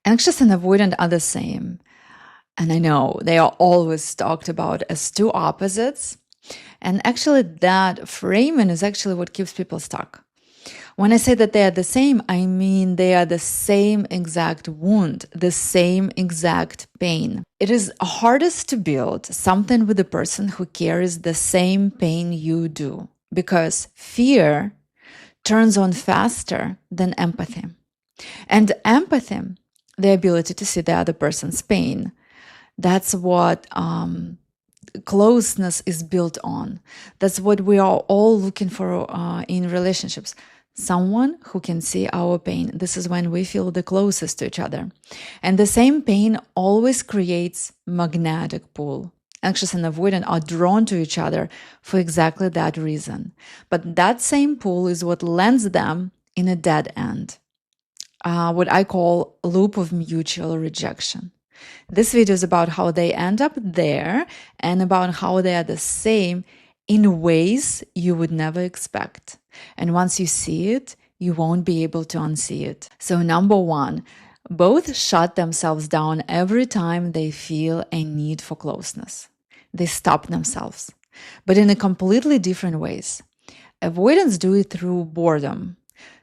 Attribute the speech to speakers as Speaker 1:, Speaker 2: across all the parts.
Speaker 1: Anxious and avoidant are the same. And I know they are always talked about as two opposites. And actually, that framing is actually what keeps people stuck. When I say that they are the same, I mean they are the same exact wound, the same exact pain. It is hardest to build something with a person who carries the same pain you do, because fear turns on faster than empathy. And empathy, the ability to see the other person's pain, that's what closeness is built on. That's what we are all looking for in relationships. Someone who can see our pain. This is when we feel the closest to each other. And the same pain always creates magnetic pull. Anxious and avoidant are drawn to each other for exactly that reason. But that same pull is what lands them in a dead end, what I call loop of mutual rejection. This video is about how they end up there and about how they are the same in ways you would never expect. And once you see it, you won't be able to unsee it. So number one, both shut themselves down every time they feel a need for closeness. They stop themselves, but in a completely different ways. Avoidants do it through boredom,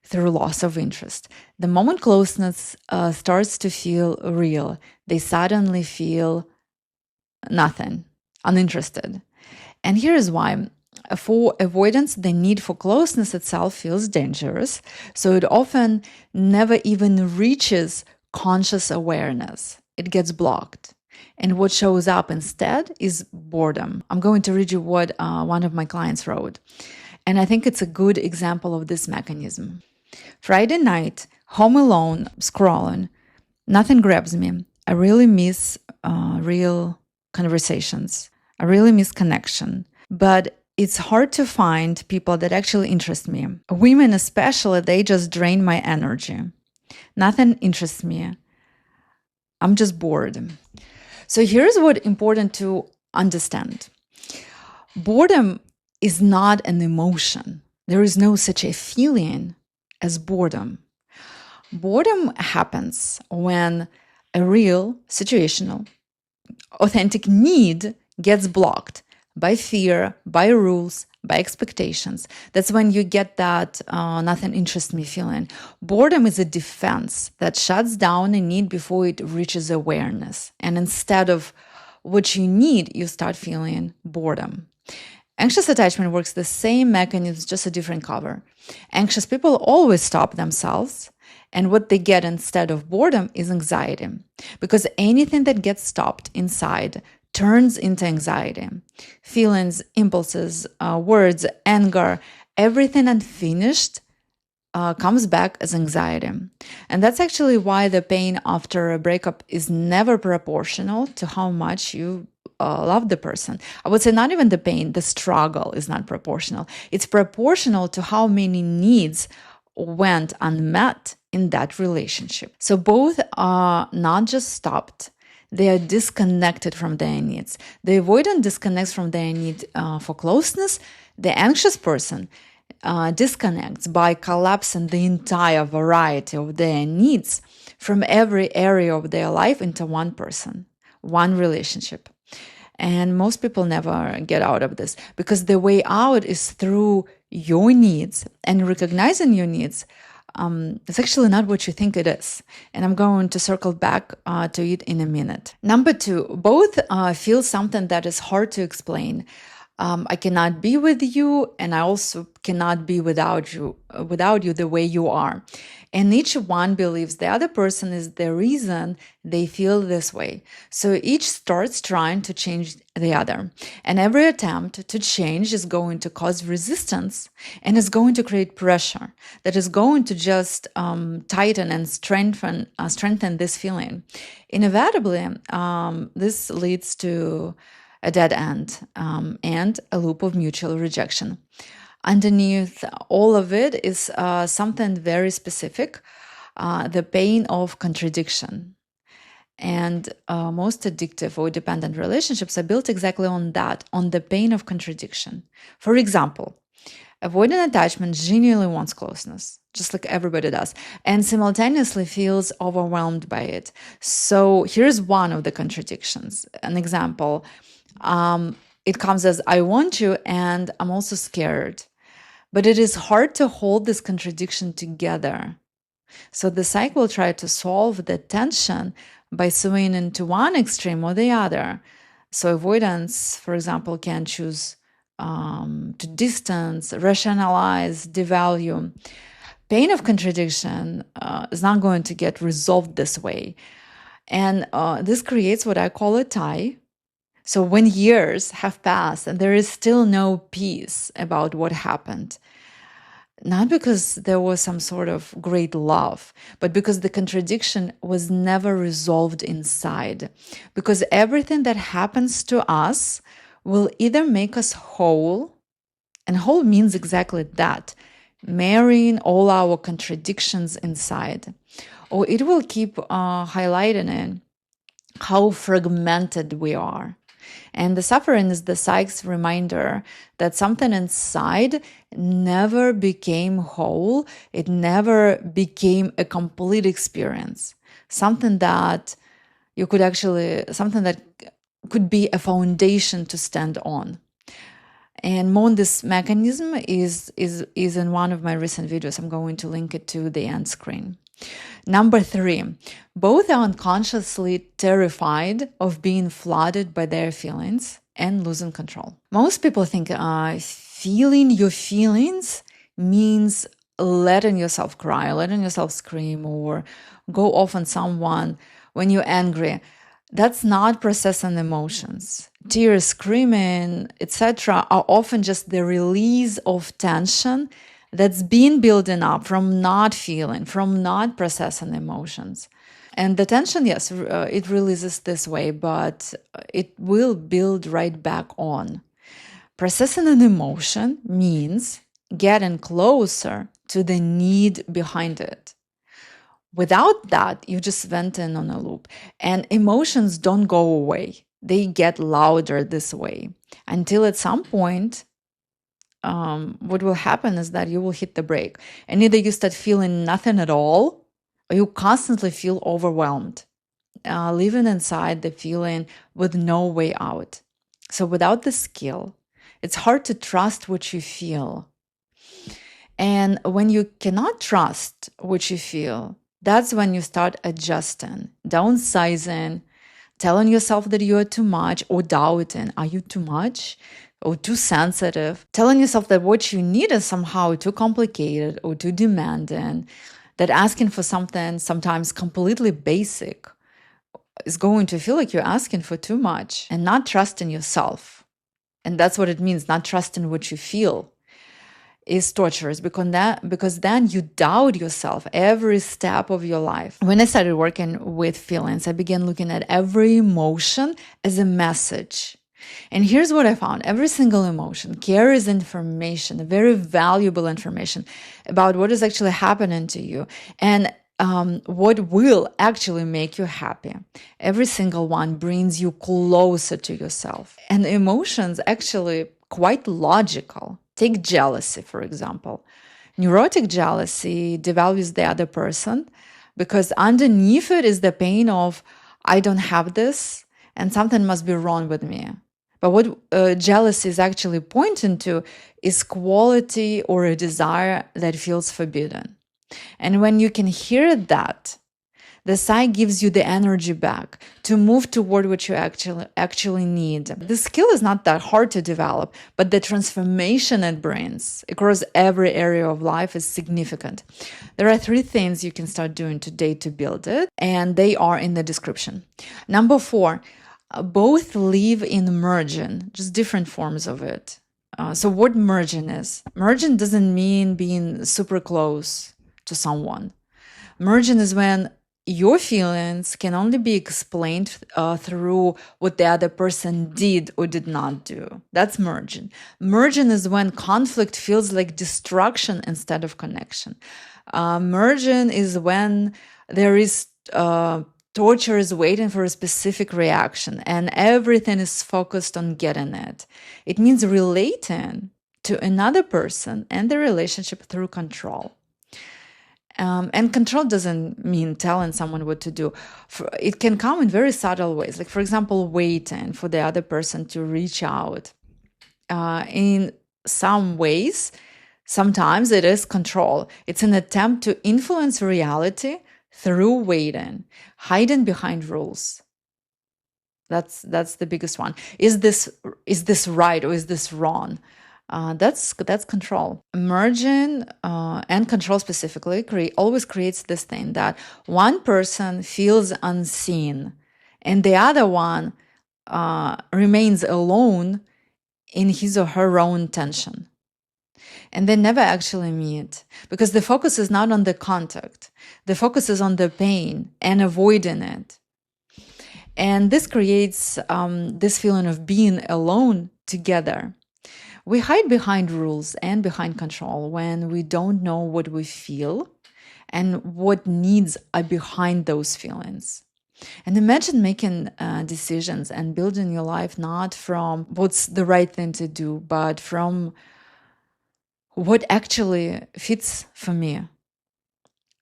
Speaker 1: through loss of interest. The moment closeness starts to feel real, they suddenly feel nothing, uninterested. And here is why. For avoidance, the need for closeness itself feels dangerous, so it often never even reaches conscious awareness. It gets blocked. And what shows up instead is boredom. I'm going to read you what one of my clients wrote. And I think it's a good example of this mechanism. Friday night, home alone, scrolling. Nothing grabs me. I really miss real conversations. I really miss connection. But it's hard to find people that actually interest me. Women especially, they just drain my energy. Nothing interests me. I'm just bored. So here's what's important to understand. Boredom is not an emotion. There is no such a feeling as boredom. Boredom happens when a real, situational, authentic need gets blocked by fear, by rules, by expectations. That's when you get that nothing interests me feeling. Boredom is a defense that shuts down a need before it reaches awareness. And instead of what you need, you start feeling boredom. Anxious attachment works the same mechanism, just a different cover. Anxious people always stop themselves, and what they get instead of boredom is anxiety. Because anything that gets stopped inside turns into anxiety. Feelings, impulses, words, anger, everything unfinished comes back as anxiety. And that's actually why the pain after a breakup is never proportional to how much you love the person. I would say not even the pain, the struggle is not proportional. It's proportional to how many needs went unmet in that relationship. So both are not just stopped, they are disconnected from their needs. The avoidant disconnects from their need for closeness. The anxious person disconnects by collapsing the entire variety of their needs from every area of their life into one person, one relationship. And most people never get out of this because the way out is through your needs, and recognizing your needs is actually not what you think it is. And I'm going to circle back to it in a minute. Number two, both feel something that is hard to explain. I cannot be with you, and I also cannot be without you the way you are. And each one believes the other person is the reason they feel this way. So each starts trying to change the other. And every attempt to change is going to cause resistance and is going to create pressure that is going to just tighten and strengthen this feeling. Inevitably, this leads to a dead end and a loop of mutual rejection. Underneath all of it is something very specific, the pain of contradiction. And most addictive or dependent relationships are built exactly on that, on the pain of contradiction. For example, Avoidant attachment genuinely wants closeness, just like everybody does, and simultaneously feels overwhelmed by it. So here's one of the contradictions. An example. It comes as I want you and I'm also scared. But it is hard to hold this contradiction together. So the psyche will try to solve the tension by swinging into one extreme or the other. So avoidance, for example, can choose to distance, rationalize, devalue. Pain of contradiction is not going to get resolved this way. And this creates what I call a tie. So when years have passed and there is still no peace about what happened, not because there was some sort of great love, but because the contradiction was never resolved inside. Because everything that happens to us will either make us whole, and whole means exactly that, marrying all our contradictions inside, or it will keep highlighting in how fragmented we are. And the suffering is the psyche's reminder that something inside never became whole. It never became a complete experience. Something that something that could be a foundation to stand on. And more on this mechanism is in one of my recent videos. I'm going to link it to the end screen. Number 3, both are unconsciously terrified of being flooded by their feelings and losing control. Most people think feeling your feelings means letting yourself cry, letting yourself scream, or go off on someone when you're angry. That's not processing emotions. Tears, screaming, etc. are often just the release of tension that's been building up from not feeling, from not processing emotions. And the tension, yes, it releases this way, but it will build right back on. Processing an emotion means getting closer to the need behind it. Without that, you just went in on a loop. And emotions don't go away. They get louder this way until at some point, what will happen is that you will hit the brake. And either you start feeling nothing at all, or you constantly feel overwhelmed, living inside the feeling with no way out. So without the skill, it's hard to trust what you feel. And when you cannot trust what you feel, that's when you start adjusting, downsizing, telling yourself that you are too much, or doubting, are you too much or too sensitive? Telling yourself that what you need is somehow too complicated or too demanding, that asking for something sometimes completely basic is going to feel like you're asking for too much, and not trusting yourself. And that's what it means, not trusting what you feel is torturous, because then you doubt yourself every step of your life. When I started working with feelings, I began looking at every emotion as a message. And here's what I found. Every single emotion carries information, very valuable information about what is actually happening to you and what will actually make you happy. Every single one brings you closer to yourself. And emotions actually quite logical. Take jealousy, for example. Neurotic jealousy devalues the other person because underneath it is the pain of, I don't have this and something must be wrong with me. But what jealousy is actually pointing to is quality or a desire that feels forbidden. And when you can hear that, the psyche gives you the energy back to move toward what you actually need. The skill is not that hard to develop, but the transformation it brings across every area of life is significant. There are 3 things you can start doing today to build it, and they are in the description. Number 4, both live in merging, just different forms of it. So what merging is? Merging doesn't mean being super close to someone. Merging is when your feelings can only be explained through what the other person did or did not do. That's merging. Merging is when conflict feels like destruction instead of connection. Merging is when there is torture is waiting for a specific reaction and everything is focused on getting it. It means relating to another person and the relationship through control. And control doesn't mean telling someone what to do. It can come in very subtle ways. Like, for example, waiting for the other person to reach out. In some ways, sometimes it is control. It's an attempt to influence reality through waiting, hiding behind rules. That's the biggest one. Is this right or is this wrong? That's control. Merging and control specifically always creates this thing that one person feels unseen and the other one remains alone in his or her own tension. And they never actually meet because the focus is not on the contact. The focus is on the pain and avoiding it. And this creates this feeling of being alone together. We hide behind rules and behind control when we don't know what we feel and what needs are behind those feelings. And imagine making decisions and building your life not from what's the right thing to do, but from what actually fits for me.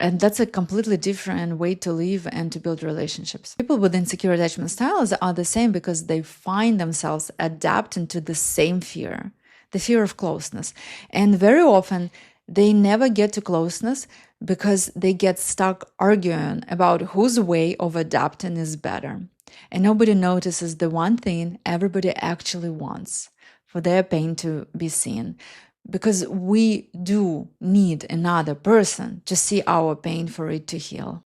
Speaker 1: And that's a completely different way to live and to build relationships. People with insecure attachment styles are the same because they find themselves adapting to the same fear, the fear of closeness. And very often, they never get to closeness because they get stuck arguing about whose way of adapting is better. And nobody notices the one thing everybody actually wants, for their pain to be seen. Because we do need another person to see our pain for it to heal.